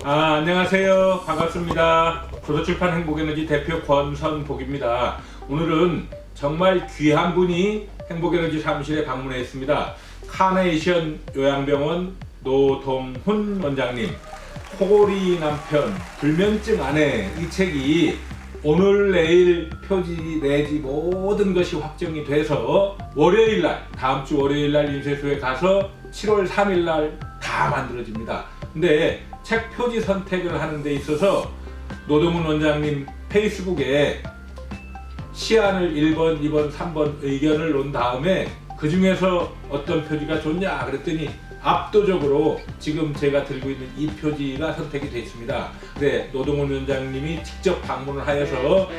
안녕하세요. 반갑습니다. 도서출판 행복에너지 대표 권선복입니다. 오늘은 정말 귀한 분이 행복에너지 사무실에 방문해 있습니다. 카네이션 요양병원 노동훈 원장님, 코골이 남편, 불면증 아내, 이 책이 오늘 내일 표지 내지 모든 것이 확정이 돼서 월요일날, 다음 주 월요일날 인쇄소에 가서 7월 3일날 다 만들어집니다. 근데 책 표지 선택을 하는 데 있어서 노동훈 원장님 페이스북에 시안을 1번, 2번, 3번 의견을 놓은 다음에 그 중에서 어떤 표지가 좋냐 그랬더니 압도적으로 지금 제가 들고 있는 이 표지가 선택이 되어 있습니다. 네, 노동훈 원장님이 직접 방문을 하여서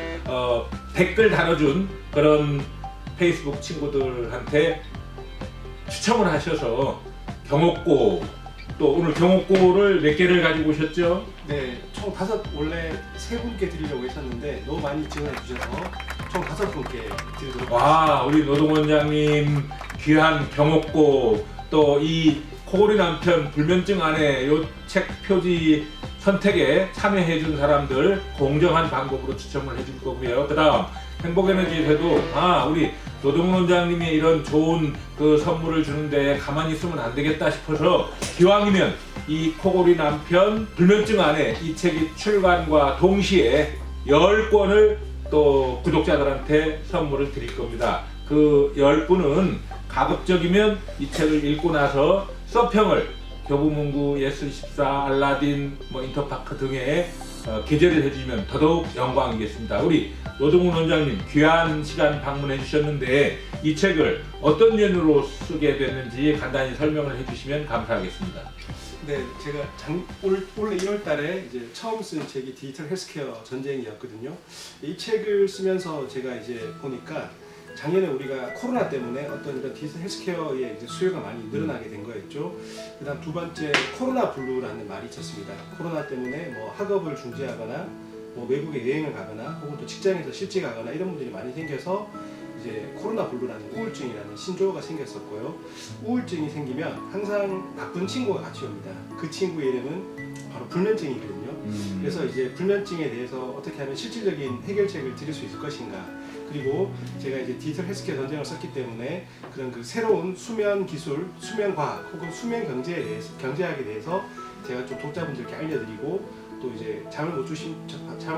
댓글 달아준 그런 페이스북 친구들한테 추첨을 하셔서 경옥고, 또 오늘 경옥고를 몇 개를 가지고 오셨죠? 네, 총 5, 원래 3분께 드리려고 했었는데 너무 많이 지원해 주셔서 총 5분께 드리도록 와, 우리 노동훈 원장님 귀한 경옥고, 또 이 코골이 남편 불면증 아내 요 책 표지 선택에 참여해 준 사람들 공정한 방법으로 추첨을 해줄 거고요. 그 다음 행복에너지에서도 우리 노동훈 원장님이 이런 좋은 그 선물을 주는데 가만히 있으면 안 되겠다 싶어서 기왕이면 이 코골이 남편 불면증 아내 이 책이 출간과 동시에 10권을 또 구독자들한테 선물을 드릴 겁니다. 그 10분은 가급적이면 이 책을 읽고 나서 서평을 교보문고, 예스24, 알라딘, 인터파크 등에 게재를 해주시면 더더욱 영광이겠습니다. 우리 노동훈 원장님 귀한 시간 방문해 주셨는데 이 책을 어떤 연유로 쓰게 됐는지 간단히 설명을 해주시면 감사하겠습니다. 네, 제가 올해 1월 달에 이제 처음 쓴 책이 디지털 헬스케어 전쟁이었거든요. 이 책을 쓰면서 제가 이제 보니까 작년에 우리가 코로나 때문에 어떤 이런 디지털 헬스케어의 이제 수요가 많이 늘어나게 된 거였죠. 그다음 두 번째, 코로나 블루라는 말이 있었습니다. 코로나 때문에 학업을 중지하거나 외국에 여행을 가거나 혹은 또 직장에서 실직 가거나 이런 분들이 많이 생겨서 이제 코로나 블루라는 우울증이라는 신조어가 생겼었고요. 우울증이 생기면 항상 나쁜 친구가 같이 옵니다. 그 친구의 이름은 바로 불면증이거든요. 그래서 이제 불면증에 대해서 어떻게 하면 실질적인 해결책을 드릴 수 있을 것인가. 그리고 제가 이제 디지털 헬스케어 전쟁을 썼기 때문에 그런 그 새로운 수면 기술, 수면 과학 혹은 수면 경제학에 대해서 제가 좀 독자분들께 알려드리고, 또 이제 잠을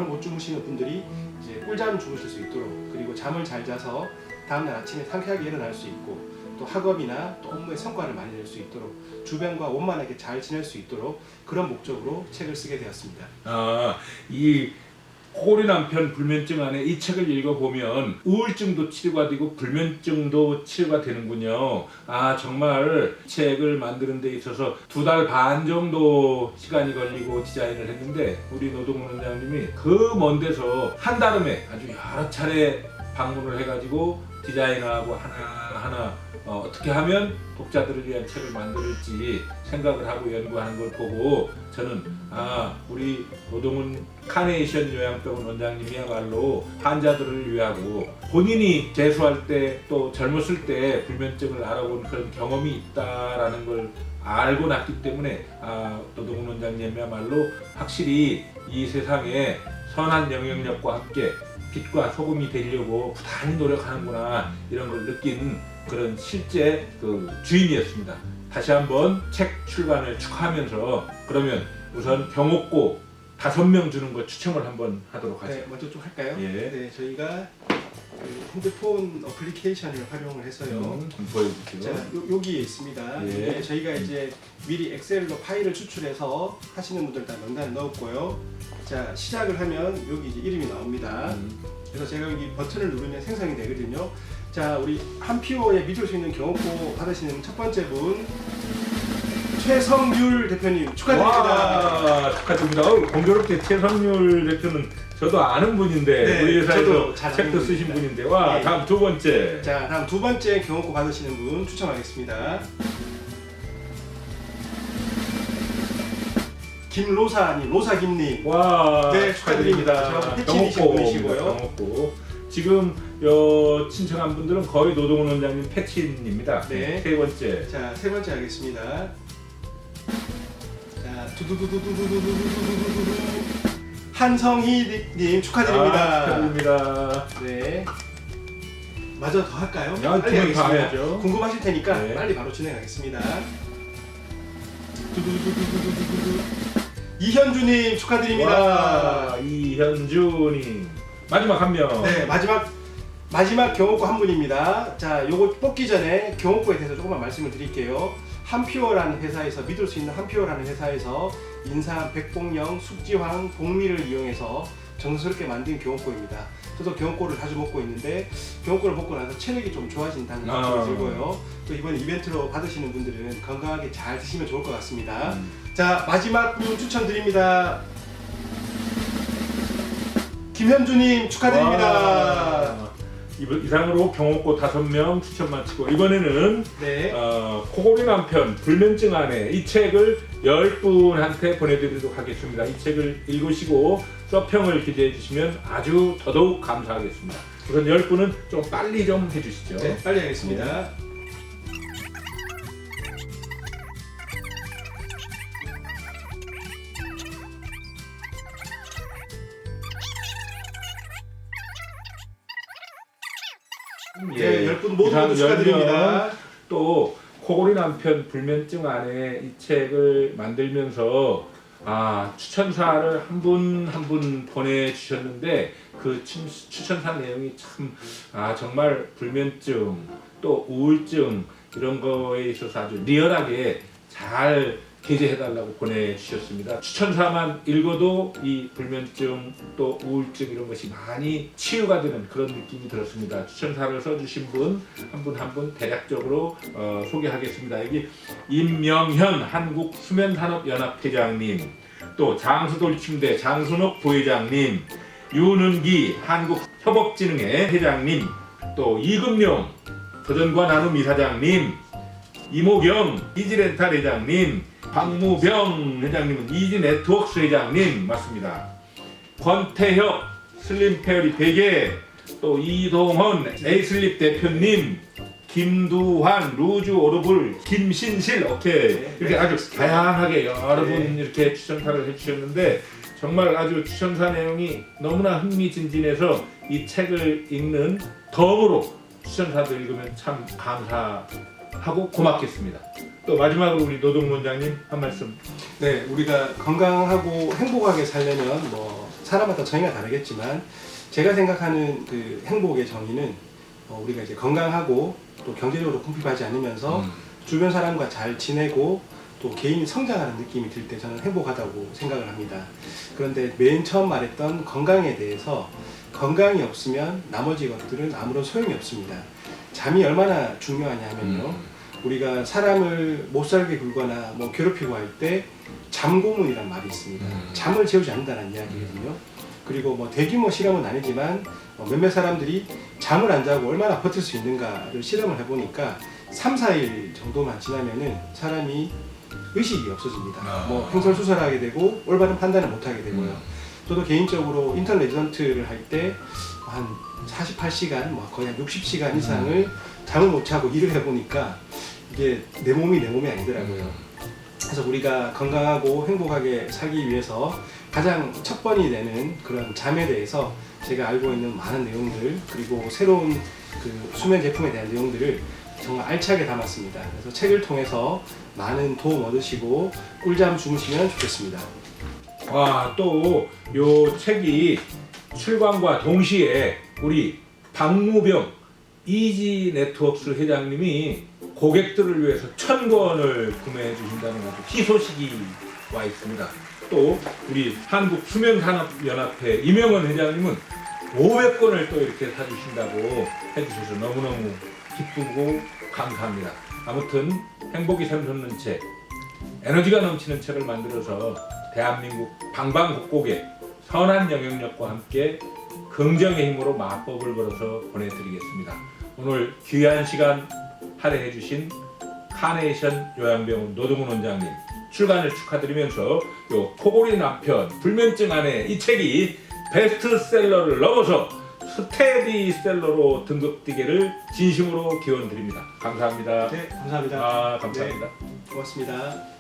못 주무시는 분들이 이제 꿀잠 주무실 수 있도록, 그리고 잠을 잘 자서 다음날 아침에 상쾌하게 일어날 수 있고, 또 학업이나 또 업무의 성과를 많이 낼 수 있도록, 주변과 원만하게 잘 지낼 수 있도록 그런 목적으로 책을 쓰게 되었습니다. 이 코골이 남편 불면증 아내 이 책을 읽어보면 우울증도 치료가 되고 불면증도 치료가 되는군요. 정말 책을 만드는 데 있어서 2달 반 정도 시간이 걸리고 디자인을 했는데 우리 노동훈 원장님이 그 먼 데서 한달음에 아주 여러 차례 방문을 해가지고 디자인하고 하나하나 어떻게 하면 독자들을 위한 책을 만들지 생각을 하고 연구하는 걸 보고 저는 우리 노동훈 카네이션 요양병원 원장님이야말로 환자들을 위하고 본인이 재수할 때 또 젊었을 때 불면증을 알아본 그런 경험이 있다라는 걸 알고 났기 때문에 노동훈 원장님이야말로 확실히 이 세상에 선한 영향력과 함께 빛과 소금이 되려고 부단히 노력하는구나 이런 걸 느낀 그런 실제 그 주인이었습니다. 다시 한번 책 출간을 축하하면서 그러면 우선 경옥고 5명 주는 거 추첨을 한번 하도록 하죠. 네, 먼저 좀 할까요? 예. 네, 저희가 핸드폰 어플리케이션을 활용을 해서요. 보여주세요. 자, 여기에 있습니다. 예. 여기에 저희가 이제 미리 엑셀로 파일을 추출해서 하시는 분들 다 명단에 넣었고요. 자, 시작을 하면 여기 이제 이름이 나옵니다. 그래서 제가 여기 버튼을 누르면 생성이 되거든요. 자, 우리 한피오에 믿을 수 있는 경옥고 받으시는 첫 번째 분 최성률 대표님 축하드립니다. 축하드립니다. 공교롭게 최성률 대표는 저도 아는 분인데 네, 우리 회사에서 저도 잘 책도 아는 쓰신 분입니다. 분인데 예. 다음 2번째. 자, 다음 2번째 경옥고 받으시는 분 추첨하겠습니다. 김로사님, 로사김님. 네, 축하드립니다. 저 패친이신 분이시고요. 경옥고. 지금 신청한 분들은 거의 노동훈 원장님 패친입니다. 네. 3번째. 자, 3번째 하겠습니다. 자, 두두두두두두두두두두두두. 한성희님 축하드립니다. 축하드립니다. 네. 마저 더 할까요? 야, 빨리 두번 다 하겠습니다. 해야죠. 궁금하실 테니까 네. 빨리 바로 진행하겠습니다. 두두두두두두두두. 이현주님 축하드립니다. 와, 이현주님. 마지막 한 명. 네, 마지막 경옥고 한 분입니다. 자, 요거 뽑기 전에 경옥고에 대해서 조금만 말씀을 드릴게요. 한퓨어라는 회사에서, 믿을 수 있는 한퓨어라는 회사에서 인삼, 백봉령, 숙지황, 복리를 이용해서 정성스럽게 만든 경옥고입니다. 저도 경옥고를 자주 먹고 있는데 경옥고를 먹고 나서 체력이 좀 좋아진다는 느낌이 들고요. 또 이번 이벤트로 받으시는 분들은 건강하게 잘 드시면 좋을 것 같습니다. 자, 마지막 분 추천드립니다. 김현주님 축하드립니다. 와, 이상으로 경옥고 5명 추천 마치고 이번에는 네. 코골이 남편 불면증 아내 이 책을 10분한테 보내드리도록 하겠습니다. 이 책을 읽으시고 서평을 기재해 주시면 아주 더더욱 감사하겠습니다. 우선 10분은 좀 빨리 좀 해주시죠. 네, 빨리 하겠습니다. 네, 10분 모두 이상 축하드립니다. 10명 또 코골이 남편 불면증 아내 이 책을 만들면서 추천사를 한 분 한 분 보내주셨는데 그 추천사 내용이 참 정말 불면증 또 우울증 이런 거에 있어서 아주 리얼하게 잘 게재해달라고 보내주셨습니다. 추천사만 읽어도 이 불면증 또 우울증 이런 것이 많이 치유가 되는 그런 느낌이 들었습니다. 추천사를 써주신 분 한 분 한 분 대략적으로 소개하겠습니다. 여기 임명현 한국수면산업연합회장님, 또 장수돌침대 장순옥 부회장님, 윤은기 한국협업진흥회 회장님, 또 이금용 도전과 나눔 이사장님, 이모경 이지렌탈 회장님, 박무병 회장님은 이지네트웍스 회장님 맞습니다. 권태혁 슬림페어리 베개, 또 이동헌 에이슬립 대표님, 김두환 루즈 오르블, 김신실 오케이 이렇게 아주 다양하게 여러 분 이렇게 추천사를 해주셨는데 정말 아주 추천사 내용이 너무나 흥미진진해서 이 책을 읽는 덤으로 추천사도 읽으면 참 감사하고 고맙겠습니다. 또 마지막으로 우리 노동 원장님 한 말씀. 네, 우리가 건강하고 행복하게 살려면 뭐 사람마다 정의가 다르겠지만 제가 생각하는 그 행복의 정의는 우리가 이제 건강하고 또 경제적으로 궁핍하지 않으면서 주변 사람과 잘 지내고 또 개인이 성장하는 느낌이 들 때 저는 행복하다고 생각을 합니다. 그런데 맨 처음 말했던 건강에 대해서 건강이 없으면 나머지 것들은 아무런 소용이 없습니다. 잠이 얼마나 중요하냐 하면요. 우리가 사람을 못 살게 굴거나 뭐 괴롭히고 할 때 잠고문이란 말이 있습니다. 잠을 재우지 않는다는 이야기거든요. 그리고 뭐 대규모 실험은 아니지만 몇몇 사람들이 잠을 안 자고 얼마나 버틸 수 있는가를 실험을 해보니까 3, 4일 정도만 지나면은 사람이 의식이 없어집니다. 뭐 횡설수설하게 되고 올바른 판단을 못하게 되고요. 저도 개인적으로 인터넷 레지던트를 할 때 한 48시간, 뭐 거의 한 60시간 이상을 잠을 못 자고 일을 해보니까 이게 내 몸이 아니더라고요. 그래서 우리가 건강하고 행복하게 살기 위해서 가장 첫번이 되는 그런 잠에 대해서 제가 알고 있는 많은 내용들, 그리고 새로운 그 수면 제품에 대한 내용들을 정말 알차게 담았습니다. 그래서 책을 통해서 많은 도움 얻으시고 꿀잠 주무시면 좋겠습니다. 또 요 책이 출간과 동시에 우리 박무병 이지네트웍스 회장님이 고객들을 위해서 1000권을 구매해 주신다는 아주 희소식이 와 있습니다. 또 우리 한국수면산업연합회 이명원 회장님은 500권을 또 이렇게 사주신다고 해주셔서 너무너무 기쁘고 감사합니다. 아무튼 행복이 샘솟는 책, 에너지가 넘치는 책을 만들어서 대한민국 방방곡곡에 선한 영향력과 함께 긍정의 힘으로 마법을 걸어서 보내드리겠습니다. 오늘 귀한 시간 할애해 주신 카네이션 요양병원 노동훈 원장님 출간을 축하드리면서 요 코골이 남편 불면증 아내 이 책이 베스트셀러를 넘어서 스테디셀러로 등극되기를 진심으로 기원드립니다. 감사합니다. 네, 감사합니다. 감사합니다. 네, 고맙습니다.